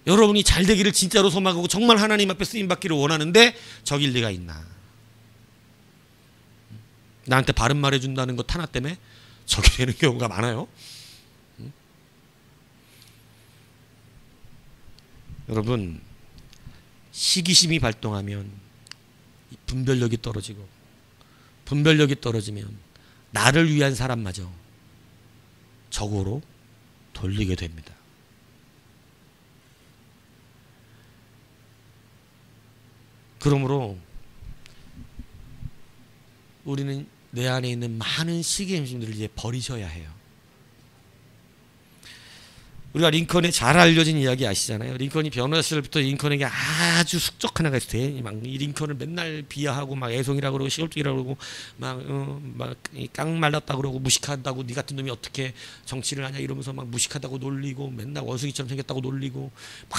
여러분이 잘 되기를 진짜로 소망하고 정말 하나님 앞에 쓰임받기를 원하는데 적일 리가 있나? 나한테 바른 말 해준다는 것 하나 때문에 적이 되는 경우가 많아요. 여러분, 시기심이 발동하면 분별력이 떨어지고, 분별력이 떨어지면 나를 위한 사람마저 적으로 돌리게 됩니다. 그러므로 우리는 내 안에 있는 많은 시기심들을 이제 버리셔야 해요. 우리가 링컨의 잘 알려진 이야기 아시잖아요. 링컨이 변호사 시절부터 링컨에게 아주 숙적 하나가 있어요. 이 링컨을 맨날 비하하고 막 애송이라고 그러고 시골뚝이라고 그러고 막 깡말랐다고 그러고 무식하다고, 네 같은 놈이 어떻게 정치를 하냐 이러면서 막 무식하다고 놀리고, 맨날 원숭이처럼 생겼다고 놀리고, 막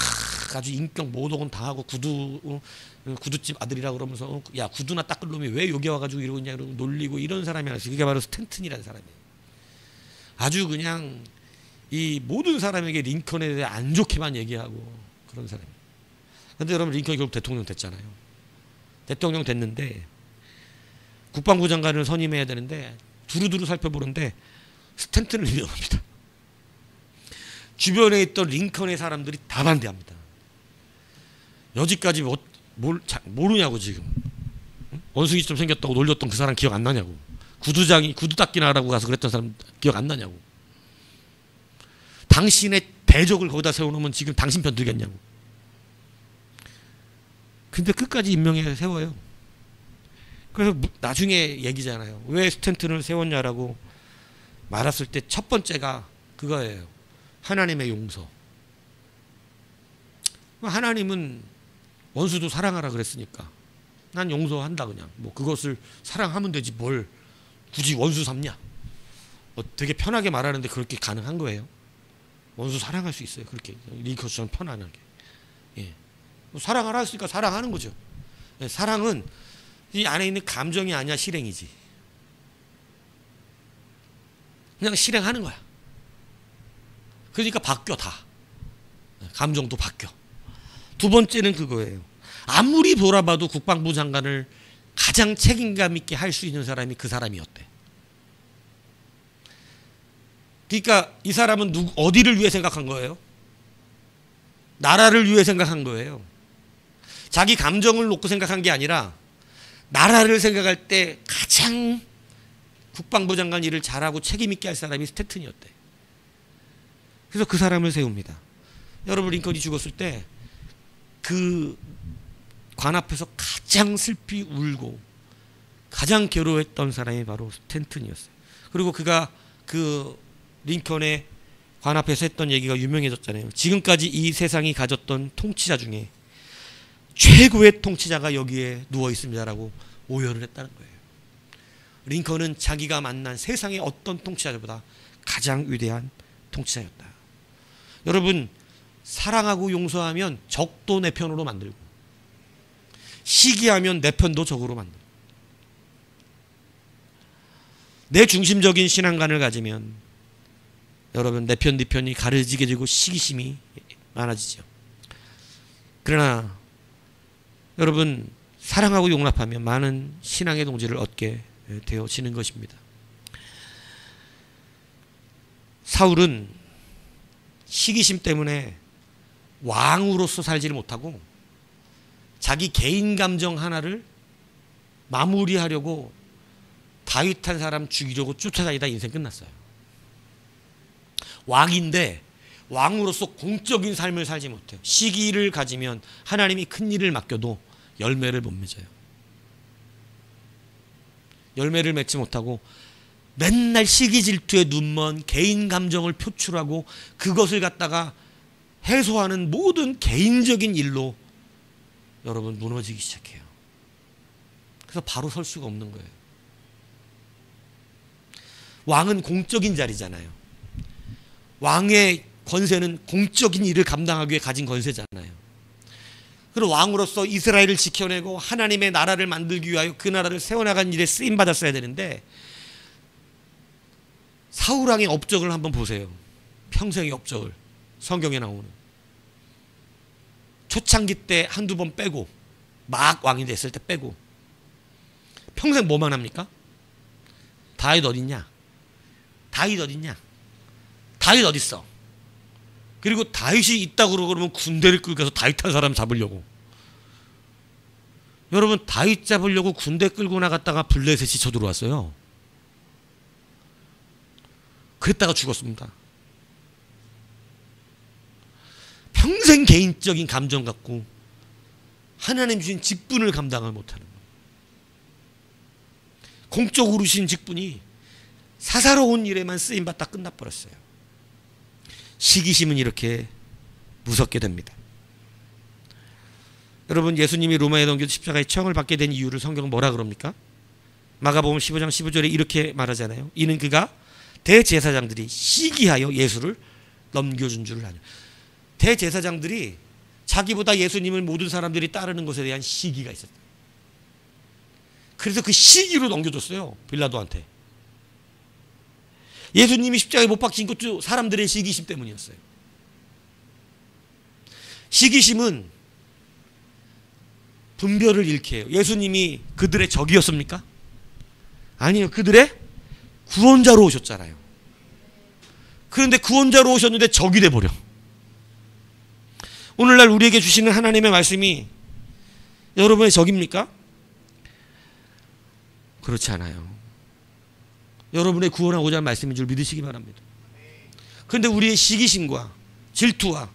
아주 인격 모독은 다 하고, 구두집 아들이라고 그러면서 야, 구두나 닦을 놈이 왜 여기 와가지고 이러고 있냐 그러고 놀리고, 이런 사람이 하나 있어요. 그게 바로 스탠튼이라는 사람이에요. 아주 그냥 이 모든 사람에게 링컨에 대해 안 좋게만 얘기하고 그런 사람이에요. 그런데 여러분, 링컨이 결국 대통령 됐잖아요. 대통령 됐는데 국방부 장관을 선임해야 되는데 두루두루 살펴보는데 스탠튼을 임명합니다. 주변에 있던 링컨의 사람들이 다 반대합니다. 여지까지 모르냐고. 지금 원숭이처럼 생겼다고 놀렸던 그 사람 기억 안 나냐고. 구두 닦기나 하라고 가서 그랬던 사람 기억 안 나냐고. 당신의 대적을 거기다 세워놓으면 지금 당신 편 들겠냐고. 근데 끝까지 임명해 세워요. 그래서 나중에 얘기잖아요. 왜 스탠튼을 세웠냐라고 말했을 때 첫 번째가 그거예요. 하나님의 용서. 하나님은 원수도 사랑하라 그랬으니까 난 용서한다. 그냥 뭐 그것을 사랑하면 되지 뭘 굳이 원수 삼냐. 되게 편하게 말하는데 그렇게 가능한 거예요. 원수 사랑할 수 있어요. 그렇게 링컨처럼 편안하게. 예. 사랑하라 했으니까 사랑하는 거죠. 예. 사랑은 이 안에 있는 감정이 아니야, 실행이지. 그냥 실행하는 거야. 그러니까 바뀌어 다. 감정도 바뀌어. 두 번째는 그거예요. 아무리 돌아봐도 국방부 장관을 가장 책임감 있게 할 수 있는 사람이 그 사람이었대. 그러니까 이 사람은 어디를 위해 생각한 거예요? 나라를 위해 생각한 거예요. 자기 감정을 놓고 생각한 게 아니라 나라를 생각할 때 가장 국방부 장관 일을 잘하고 책임 있게 할 사람이 스탠튼이었대. 그래서 그 사람을 세웁니다. 여러분, 링컨이 죽었을 때 그 관 앞에서 가장 슬피 울고 가장 괴로워했던 사람이 바로 스탠튼이었어요. 그리고 그가 그 링컨의 관 앞에서 했던 얘기가 유명해졌잖아요. 지금까지 이 세상이 가졌던 통치자 중에 최고의 통치자가 여기에 누워 있습니다라고 오열을 했다는 거예요. 링컨은 자기가 만난 세상의 어떤 통치자들보다 가장 위대한 통치자였다. 여러분, 사랑하고 용서하면 적도 내 편으로 만들고, 시기하면 내 편도 적으로 만들고, 내 중심적인 신앙관을 가지면 여러분 내 편, 네 편이 가려지게 되고 시기심이 많아지죠. 그러나 여러분, 사랑하고 용납하면 많은 신앙의 동지를 얻게 되어지는 것입니다. 사울은 시기심 때문에 왕으로서 살지를 못하고 자기 개인 감정 하나를 마무리하려고 다윗 한 사람 죽이려고 쫓아다니다 인생 끝났어요. 왕인데 왕으로서 공적인 삶을 살지 못해요. 시기를 가지면 하나님이 큰 일을 맡겨도 열매를 못 맺어요. 열매를 맺지 못하고 맨날 시기 질투에 눈먼 개인 감정을 표출하고 그것을 갖다가 해소하는 모든 개인적인 일로 여러분 무너지기 시작해요. 그래서 바로 설 수가 없는 거예요. 왕은 공적인 자리잖아요. 왕의 권세는 공적인 일을 감당하기 위해 가진 권세잖아요. 그리고 왕으로서 이스라엘을 지켜내고 하나님의 나라를 만들기 위하여 그 나라를 세워나간 일에 쓰임받았어야 되는데, 사울왕의 업적을 한번 보세요. 평생의 업적을 성경에 나오는, 초창기 때 한두 번 빼고, 막 왕이 됐을 때 빼고, 평생 뭐만 합니까? 다윗 어딨냐? 다윗 어딨냐? 다윗 어딨어? 그리고 다윗이 있다고 그러면 군대를 끌고 가서 다윗 한 사람 잡으려고. 여러분, 다윗 잡으려고 군대 끌고 나갔다가 블레셋이 쳐들어왔어요. 그랬다가 죽었습니다. 평생 개인적인 감정 갖고 하나님 주신 직분을 감당을 못하는 거예요. 공적으로 주신 직분이 사사로운 일에만 쓰임받다 끝나버렸어요. 시기심은 이렇게 무섭게 됩니다. 여러분, 예수님이 로마에 넘겨 십자가의 처형을 받게 된 이유를 성경은 뭐라 그럽니까? 마가복음 15장 15절에 이렇게 말하잖아요. 이는 그가 대제사장들이 시기하여 예수를 넘겨준 줄을 아냐. 대제사장들이 자기보다 예수님을 모든 사람들이 따르는 것에 대한 시기가 있었어요. 그래서 그 시기로 넘겨줬어요, 빌라도한테. 예수님이 십자가에 못 박힌 것도 사람들의 시기심 때문이었어요. 시기심은 분별을 잃게 해요. 예수님이 그들의 적이었습니까? 아니요, 그들의 구원자로 오셨잖아요. 그런데 구원자로 오셨는데 적이 돼버려. 오늘날 우리에게 주시는 하나님의 말씀이 여러분의 적입니까? 그렇지 않아요. 여러분의 구원하고자 하는 말씀인 줄 믿으시기 바랍니다. 그런데 우리의 시기심과 질투와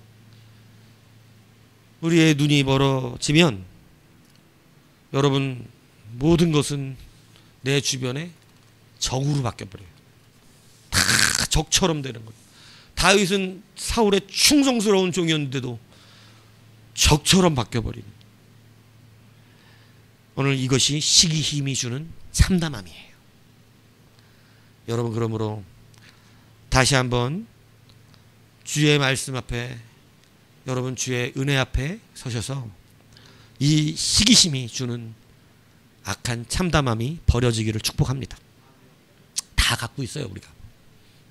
우리의 눈이 멀어지면 여러분, 모든 것은 내 주변에 적으로 바뀌어버려요. 다 적처럼 되는 거예요. 다윗은 사울의 충성스러운 종이었는데도 적처럼 바뀌어버리는. 오늘 이것이 시기힘이 주는 참담함이에요. 여러분, 그러므로 다시 한번 주의 말씀 앞에, 여러분 주의 은혜 앞에 서셔서 이 시기심이 주는 악한 참담함이 버려지기를 축복합니다. 다 갖고 있어요, 우리가.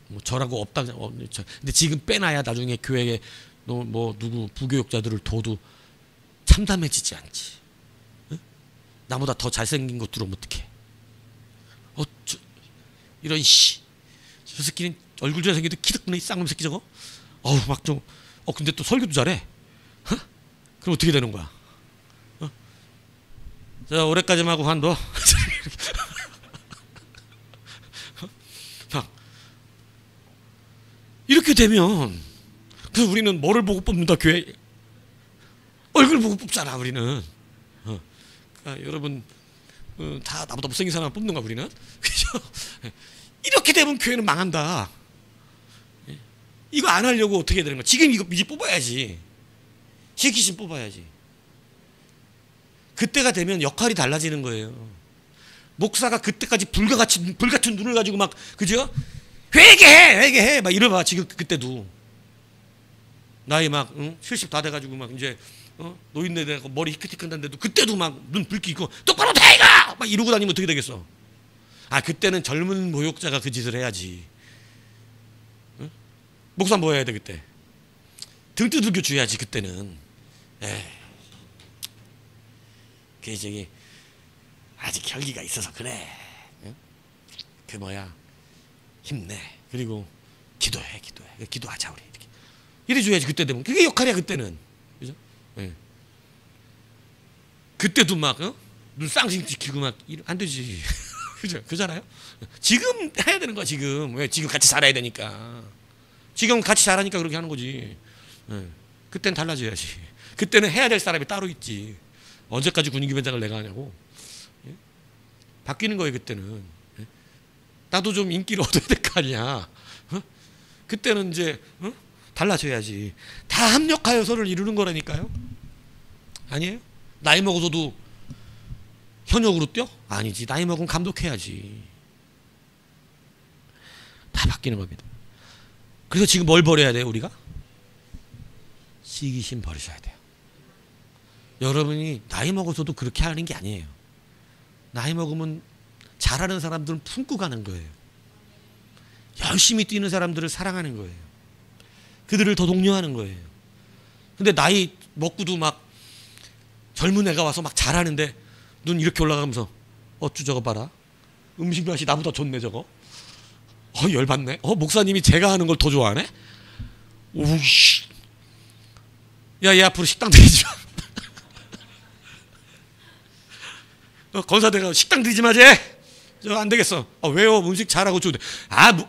뭐 저라고 없다. 근데 지금 빼놔야 나중에 교회에 뭐 누구 부교육자들을 둬도 참담해지지 않지. 응? 나보다 더 잘생긴 것 들어오면 어떡해. 이런 저 새끼는 얼굴 잘생겨도 키도 크네, 이 쌍놈 새끼 저거. 막 좀, 근데 또 설교도 잘해. 그럼 어떻게 되는 거야? 자, 올해까지만 하고 관둬. 이렇게 되면, 그래서 우리는 뭐를 보고 뽑는다, 교회? 얼굴 보고 뽑잖아, 우리는. 그러니까 여러분, 다 나보다 못생긴 사람 뽑는가, 우리는? 그죠? 이렇게 되면 교회는 망한다. 이거 안 하려고 어떻게 해야 되는 거야? 지금 이거 이제 뽑아야지. 시기심 뽑아야지. 그때가 되면 역할이 달라지는 거예요. 목사가 그때까지 불같은 눈을 가지고 막 그죠? 회개해 막 이러봐. 지금 그때도 나이 막 70 다 돼가지고 막 이제 노인네 되고 머리 희끗희끗한데도 그때도 막 눈 붉히고 똑바로 대가 막 이러고 다니면 어떻게 되겠어? 아 그때는 젊은 모욕자가 그 짓을 해야지. 응? 목사 뭐 해야 돼 그때? 등 두들겨 줘야지 그때는. 그게 저기 아직 혈기가 있어서 그래. 응? 그 뭐야 힘내. 그리고 기도해. 기도하자 우리 이렇게. 이래 줘야지 그때 되면. 그게 역할이야 그때는. 그죠? 예. 그때도 막 눈 쌍싱 지키고 막 안 되지. 그죠? 그잖아요. 지금 해야 되는 거야 지금. 왜? 지금 같이 살아야 되니까. 지금 같이 살아니까 그렇게 하는 거지. 예. 그때는 달라져야지. 그때는 해야 될 사람이 따로 있지. 언제까지 군인기변장을 내가 하냐고. 예? 바뀌는 거예요 그때는. 예? 나도 좀 인기를 얻어야 될 거 아니야. 그때는 이제 달라져야지. 다 합력하여 서를 이루는 거라니까요. 아니에요? 나이 먹어서도 현역으로 뛰어? 아니지. 나이 먹으면 감독해야지. 다 바뀌는 겁니다. 그래서 지금 뭘 버려야 돼요 우리가? 시기심 버리셔야 돼요. 여러분이 나이 먹어서도 그렇게 하는 게 아니에요. 나이 먹으면 잘하는 사람들은 품고 가는 거예요. 열심히 뛰는 사람들을 사랑하는 거예요. 그들을 더 독려하는 거예요. 근데 나이 먹고도 막 젊은 애가 와서 막 잘하는데 눈 이렇게 올라가면서 어쭈 저거 봐라. 음식 맛이 나보다 좋네 저거. 열받네. 목사님이 제가 하는 걸 더 좋아하네. 오씨. 야, 얘 앞으로 식당 들이지 마. 건사대가 식당 들이지 마, 쟤. 저 안 되겠어. 왜요? 음식 잘하고 좋은데.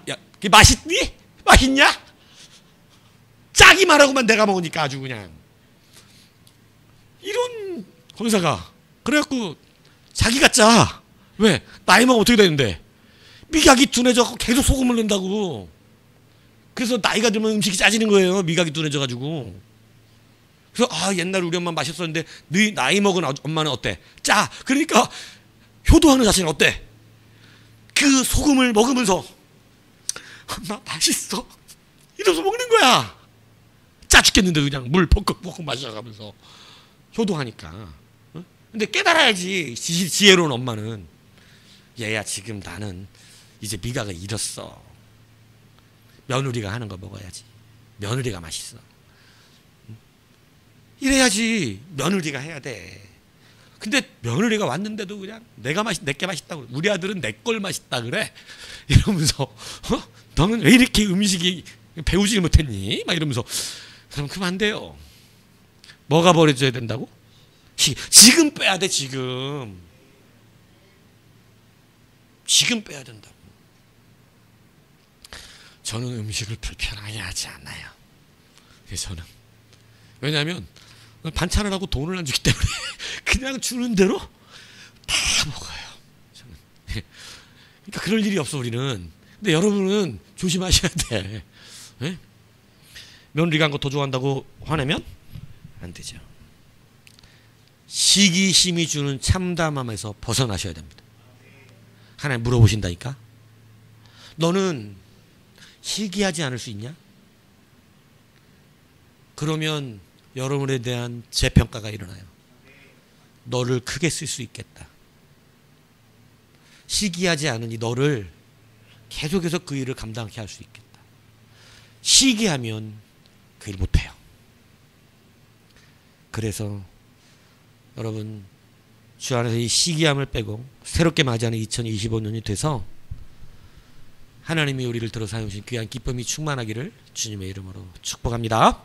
야, 그게 맛있니? 맛있냐? 짜기만 하고만 내가 먹으니까 아주 그냥. 이런 건사가. 그래갖고 자기가 짜. 왜? 나이 먹으면 어떻게 되는데? 미각이 둔해져서 계속 소금을 넣는다고. 그래서 나이가 들면 음식이 짜지는 거예요. 미각이 둔해져가지고. 그래서 옛날 우리 엄마 맛있었는데 네 나이 먹은 엄마는 어때? 짜. 그러니까 효도하는 자신은 어때? 그 소금을 먹으면서 엄마 맛있어 이러면서 먹는 거야. 짜 죽겠는데 그냥 물 벅벅 마셔가면서 효도하니까. 근데 깨달아야지. 지혜로운 엄마는 얘야 지금 나는 이제 미각을 잃었어. 며느리가 하는 거 먹어야지. 며느리가 맛있어. 이래야지. 며느리가 해야 돼. 근데 며느리가 왔는데도 그냥 내게 맛있다고 그래. 우리 아들은 내 걸 맛있다 그래. 이러면서 너는 왜 이렇게 음식이 배우지 못했니? 막 이러면서. 그럼 그만 안 돼요. 뭐가 버려져야 된다고? 지금 빼야 돼. 지금 빼야 된다고. 저는 음식을 불편하게 하지 않아요. 저는 왜냐하면 반찬을 하고 돈을 안 주기 때문에 그냥 주는 대로 다 먹어요. 저는. 그러니까 그럴 일이 없어 우리는. 근데 여러분은 조심하셔야 돼. 네? 며느리가 한 거 더 좋아한다고 화내면 안 되죠. 시기심이 주는 참담함에서 벗어나셔야 됩니다. 하나님 물어보신다니까. 너는 시기하지 않을 수 있냐? 그러면 여러분에 대한 재평가가 일어나요. 너를 크게 쓸 수 있겠다. 시기하지 않으니 너를 계속해서 그 일을 감당케 할 수 있겠다. 시기하면 그 일 못해요. 그래서 여러분 주 안에서 이 시기함을 빼고 새롭게 맞이하는 2025년이 돼서 하나님이 우리를 들어 사용하신 귀한 기쁨이 충만하기를 주님의 이름으로 축복합니다.